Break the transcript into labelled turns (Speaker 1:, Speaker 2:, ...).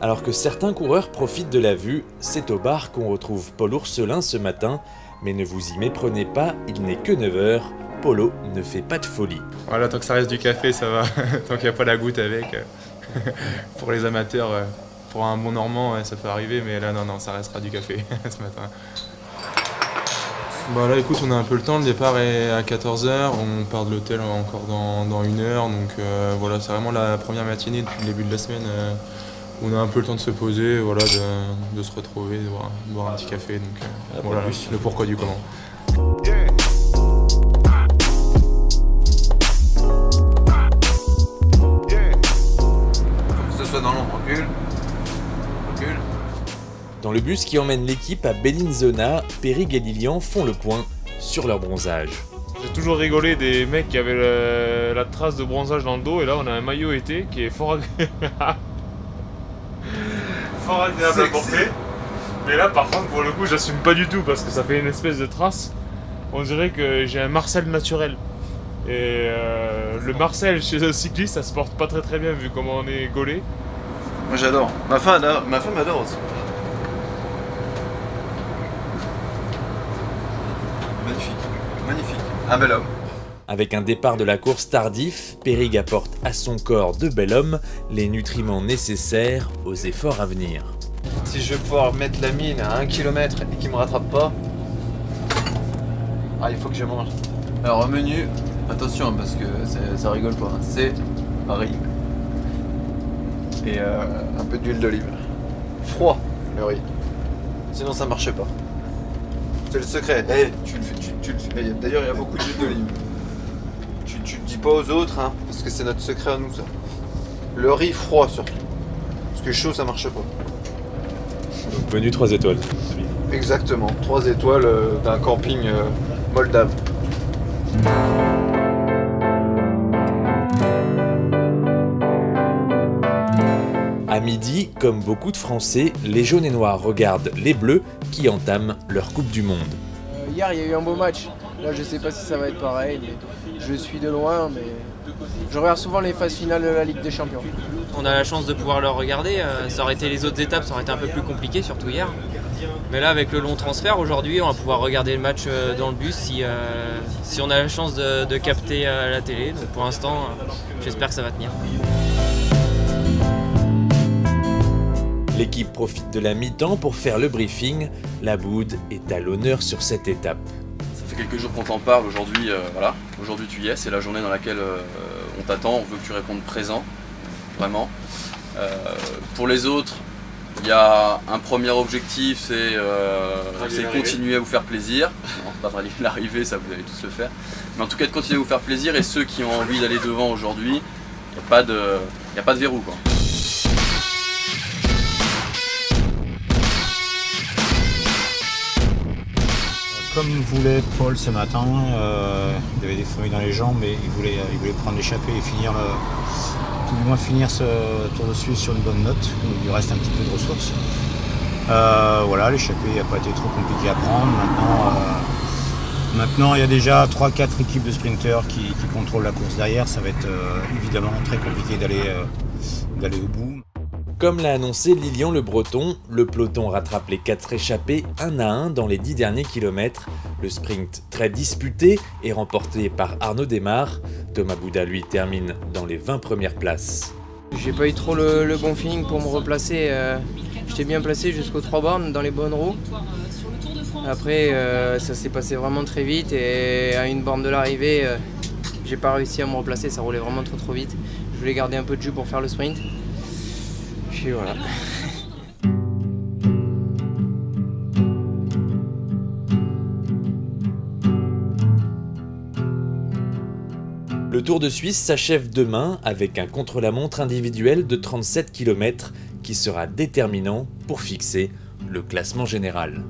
Speaker 1: Alors que certains coureurs profitent de la vue, c'est au bar qu'on retrouve Paul Ourselin ce matin. Mais ne vous y méprenez pas, il n'est que 9 h. Polo ne fait pas de folie.
Speaker 2: Voilà, tant que ça reste du café, ça va. Tant qu'il n'y a pas la goutte avec. Pour les amateurs, pour un bon Normand, ça peut arriver, mais là, non, ça restera du café ce matin. Bah là, écoute, on a un peu le temps. Le départ est à 14 h. On part de l'hôtel encore dans 1 heure. Donc voilà, c'est vraiment la première matinée depuis le début de la semaine. On a un peu le temps de se poser, voilà, de se retrouver, de boire un petit café. Donc voilà, le pourquoi du comment.
Speaker 3: Que ce soit dans l'ombre, recule.
Speaker 1: Dans le bus qui emmène l'équipe à Bellinzona, Périg et Lilian font le point sur leur bronzage.
Speaker 4: J'ai toujours rigolé des mecs qui avaient la trace de bronzage dans le dos, et là on a un maillot été qui est fort agréable. Fort agréable à porter. Mais là par contre pour le coup j'assume pas du tout parce que ça fait une espèce de trace. On dirait que j'ai un Marcel naturel. Et le Marcel chez un cycliste ça se porte pas très bien vu comment on est gaulé.
Speaker 3: Moi j'adore. Ma femme adore aussi. Magnifique. Un bel homme.
Speaker 1: Avec un départ de la course tardif, Périg apporte à son corps de bel homme les nutriments nécessaires aux efforts à venir.
Speaker 3: Si je vais pouvoir mettre la mine à 1 km et qu'il me rattrape pas, il faut que je mange. Alors au menu, attention parce que ça rigole pas, c'est riz et un peu d'huile d'olive. Froid le riz, sinon ça marche pas. C'est le secret. Tu le fais. D'ailleurs il y a beaucoup d'huile d'olive. Tu le dis pas aux autres, hein, parce que c'est notre secret à nous ça. Le riz froid surtout. Parce que chaud ça marche pas.
Speaker 1: Donc menu 3 étoiles.
Speaker 3: Exactement, 3 étoiles d'un camping moldave.
Speaker 1: À midi, comme beaucoup de Français, les jaunes et noirs regardent les bleus qui entament leur Coupe du Monde.
Speaker 5: Hier, il y a eu un beau match. Là, je sais pas si ça va être pareil, mais je suis de loin, mais je regarde souvent les phases finales de la Ligue des Champions.
Speaker 6: On a la chance de pouvoir le regarder. Ça aurait été les autres étapes, ça aurait été un peu plus compliqué, surtout hier. Mais là, avec le long transfert, aujourd'hui, on va pouvoir regarder le match dans le bus si on a la chance de capter à la télé. Donc pour l'instant, j'espère que ça va tenir.
Speaker 1: L'équipe profite de la mi-temps pour faire le briefing. La Boude est à l'honneur sur cette étape.
Speaker 7: Ça fait quelques jours qu'on t'en parle, aujourd'hui voilà, aujourd'hui tu y es, c'est la journée dans laquelle on t'attend, on veut que tu répondes présent, vraiment. Pour les autres, il y a un premier objectif, c'est continuer à vous faire plaisir. Non, pas rallier l'arrivée, ça vous allez tous le faire. Mais en tout cas de continuer à vous faire plaisir, et ceux qui ont envie d'aller devant aujourd'hui, il n'y a pas de verrou quoi.
Speaker 8: Comme voulait Paul ce matin, il avait des fourmis dans les jambes et il voulait prendre l'échappée et finir tout du moins finir ce Tour de Suisse sur une bonne note. Il lui reste un petit peu de ressources. Voilà, l'échappée n'a pas été trop compliqué à prendre. Maintenant il y a déjà 3-4 équipes de sprinteurs qui contrôlent la course derrière. Ça va être évidemment très compliqué d'aller au bout.
Speaker 1: Comme l'a annoncé Lilian Le Breton, le peloton rattrape les 4 échappés 1 à 1 dans les 10 derniers kilomètres. Le sprint très disputé est remporté par Arnaud Démare. Thomas Bouda lui termine dans les 20 premières places.
Speaker 5: J'ai pas eu trop le bon feeling pour me replacer. J'étais bien placé jusqu'aux 3 bornes dans les bonnes roues. Après ça s'est passé vraiment très vite et à une borne de l'arrivée, j'ai pas réussi à me replacer, ça roulait vraiment trop vite. Je voulais garder un peu de jus pour faire le sprint. Puis voilà.
Speaker 1: Le Tour de Suisse s'achève demain avec un contre-la-montre individuel de 37 km qui sera déterminant pour fixer le classement général.